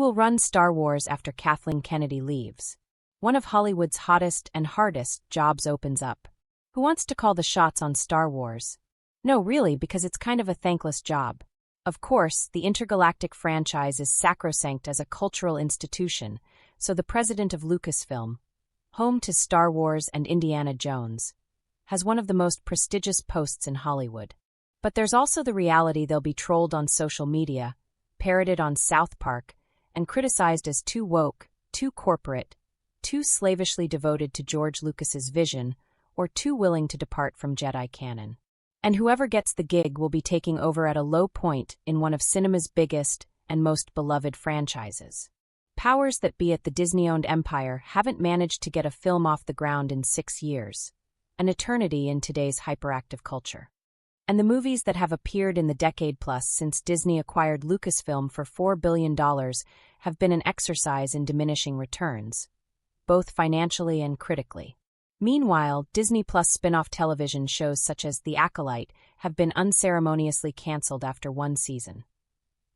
will run Star Wars after Kathleen Kennedy leaves? One of Hollywood's hottest and hardest jobs opens up. Who wants to call the shots on Star Wars? No, really, because it's kind of a thankless job. Of course, the intergalactic franchise is sacrosanct as a cultural institution, so the president of Lucasfilm, home to Star Wars and Indiana Jones, has one of the most prestigious posts in Hollywood. But there's also the reality they'll be trolled on social media, parroted on South Park, and criticized as too woke, too corporate, too slavishly devoted to George Lucas's vision, or too willing to depart from Jedi canon. And whoever gets the gig will be taking over at a low point in one of cinema's biggest and most beloved franchises. Powers that be at the Disney-owned empire haven't managed to get a film off the ground in 6 years, an eternity in today's hyperactive culture. And the movies that have appeared in the decade-plus since Disney acquired Lucasfilm for $4 billion have been an exercise in diminishing returns, both financially and critically. Meanwhile, Disney Plus spin-off television shows such as The Acolyte have been unceremoniously canceled after one season.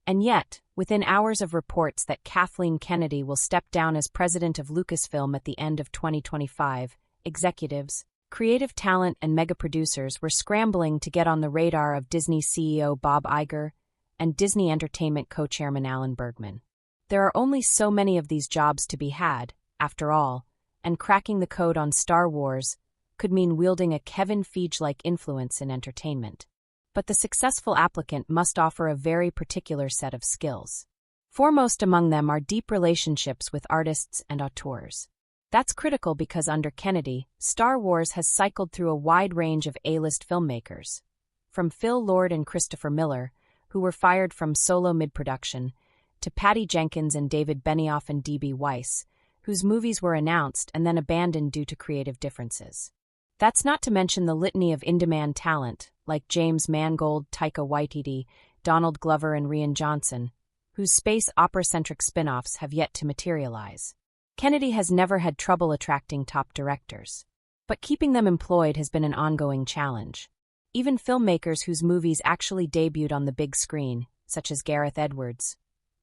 And yet, within hours of reports that Kathleen Kennedy will step down as president of Lucasfilm at the end of 2025, executives, creative talent and mega-producers were scrambling to get on the radar of Disney CEO Bob Iger and Disney Entertainment co-chairman Alan Bergman. There are only so many of these jobs to be had, after all, and cracking the code on Star Wars could mean wielding a Kevin Feige-like influence in entertainment. But the successful applicant must offer a very particular set of skills. Foremost among them are deep relationships with artists and auteurs. That's critical because under Kennedy, Star Wars has cycled through a wide range of A-list filmmakers. From Phil Lord and Christopher Miller, who were fired from Solo mid-production, to Patty Jenkins and David Benioff and D.B. Weiss, whose movies were announced and then abandoned due to creative differences. That's not to mention the litany of in-demand talent, like James Mangold, Taika Waititi, Donald Glover and Rian Johnson, whose space opera-centric spin-offs have yet to materialize. Kennedy has never had trouble attracting top directors, but keeping them employed has been an ongoing challenge. Even filmmakers whose movies actually debuted on the big screen, such as Gareth Edwards'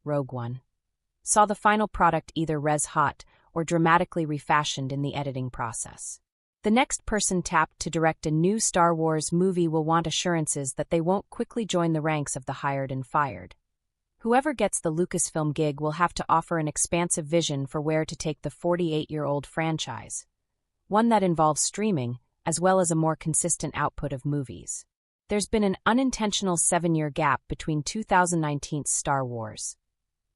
Rogue One, saw the final product either res-hot or dramatically refashioned in the editing process. The next person tapped to direct a new Star Wars movie will want assurances that they won't quickly join the ranks of the hired and fired. Whoever gets the Lucasfilm gig will have to offer an expansive vision for where to take the 48-year-old franchise, one that involves streaming, as well as a more consistent output of movies. There's been an unintentional 7-year gap between 2019's Star Wars,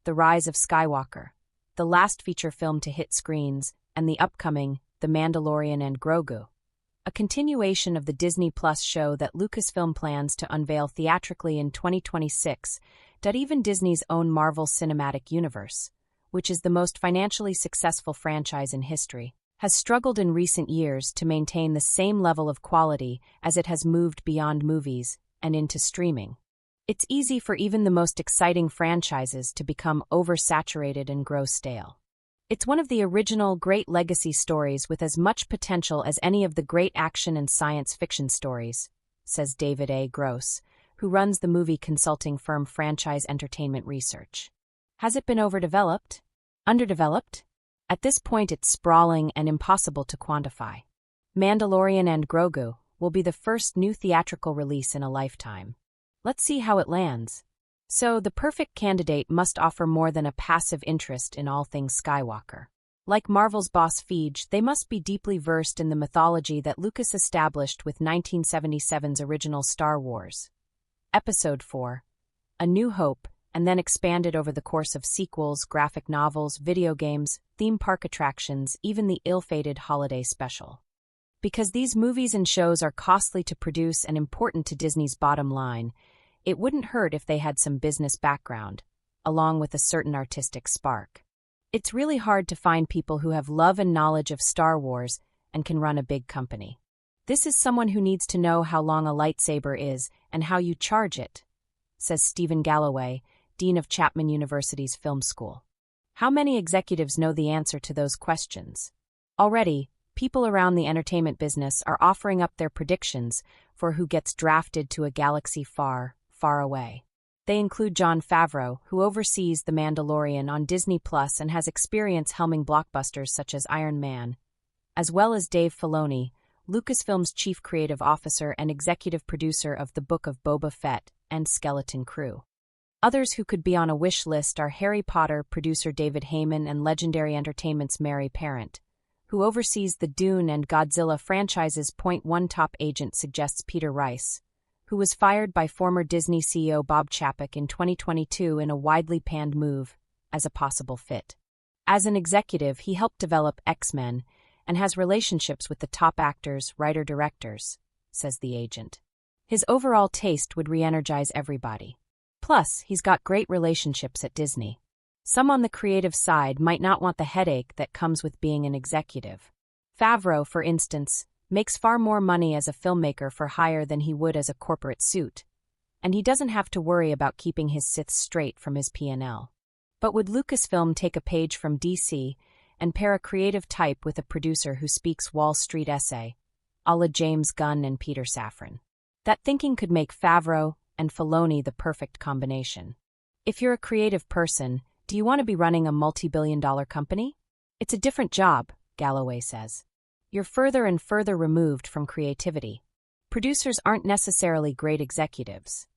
The Rise of Skywalker, the last feature film to hit screens, and the upcoming The Mandalorian and Grogu, a continuation of the Disney Plus show that Lucasfilm plans to unveil theatrically in 2026, even Disney's own Marvel Cinematic Universe, which is the most financially successful franchise in history, has struggled in recent years to maintain the same level of quality as it has moved beyond movies and into streaming. It's easy for even the most exciting franchises to become oversaturated and grow stale. It's one of the original great legacy stories with as much potential as any of the great action and science fiction stories, says David A. Gross, who runs the movie consulting firm Franchise Entertainment Research. Has it been overdeveloped? Underdeveloped? At this point it's sprawling and impossible to quantify. Mandalorian and Grogu will be the first new theatrical release in a lifetime. Let's see how it lands. So, the perfect candidate must offer more than a passive interest in all things Skywalker. Like Marvel's boss Feige, they must be deeply versed in the mythology that Lucas established with 1977's original Star Wars. Episode 4, A New Hope, and then expanded over the course of sequels, graphic novels, video games, theme park attractions, even the ill-fated holiday special. Because these movies and shows are costly to produce and important to Disney's bottom line, it wouldn't hurt if they had some business background, along with a certain artistic spark. It's really hard to find people who have love and knowledge of Star Wars and can run a big company. This is someone who needs to know how long a lightsaber is and how you charge it, says Stephen Galloway, Dean of Chapman University's Film School. How many executives know the answer to those questions? Already, people around the entertainment business are offering up their predictions for who gets drafted to a galaxy far, far away. They include Jon Favreau, who oversees The Mandalorian on Disney Plus and has experience helming blockbusters such as Iron Man, as well as Dave Filoni, Lucasfilm's chief creative officer and executive producer of The Book of Boba Fett and Skeleton Crew. Others who could be on a wish list are Harry Potter producer David Heyman and Legendary Entertainment's Mary Parent, who oversees the Dune and Godzilla franchises. One top agent suggests Peter Rice, who was fired by former Disney CEO Bob Chapek in 2022 in a widely panned move, as a possible fit. As an executive, he helped develop X-Men and has relationships with the top actors, writer-directors, says the agent. His overall taste would re-energize everybody. Plus, he's got great relationships at Disney. Some on the creative side might not want the headache that comes with being an executive. Favreau, for instance, makes far more money as a filmmaker for hire than he would as a corporate suit, and he doesn't have to worry about keeping his Siths straight from his P&L. But would Lucasfilm take a page from DC and pair a creative type with a producer who speaks Wall Street essay, a la James Gunn and Peter Safran? That thinking could make Favreau and Filoni the perfect combination. If you're a creative person, do you want to be running a multi-billion-dollar company? It's a different job, Galloway says. You're further and further removed from creativity. Producers aren't necessarily great executives.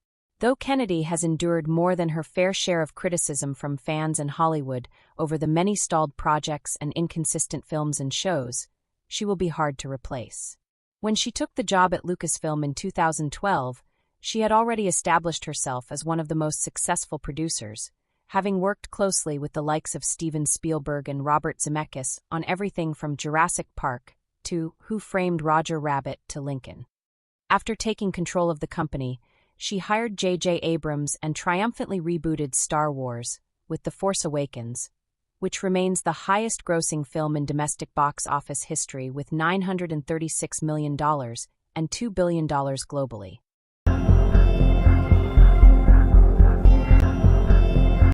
Though Kennedy has endured more than her fair share of criticism from fans and Hollywood over the many stalled projects and inconsistent films and shows, she will be hard to replace. When she took the job at Lucasfilm in 2012, she had already established herself as one of the most successful producers, having worked closely with the likes of Steven Spielberg and Robert Zemeckis on everything from Jurassic Park to Who Framed Roger Rabbit to Lincoln. After taking control of the company, she hired J.J. Abrams and triumphantly rebooted Star Wars with The Force Awakens, which remains the highest-grossing film in domestic box office history with $936 million and $2 billion globally.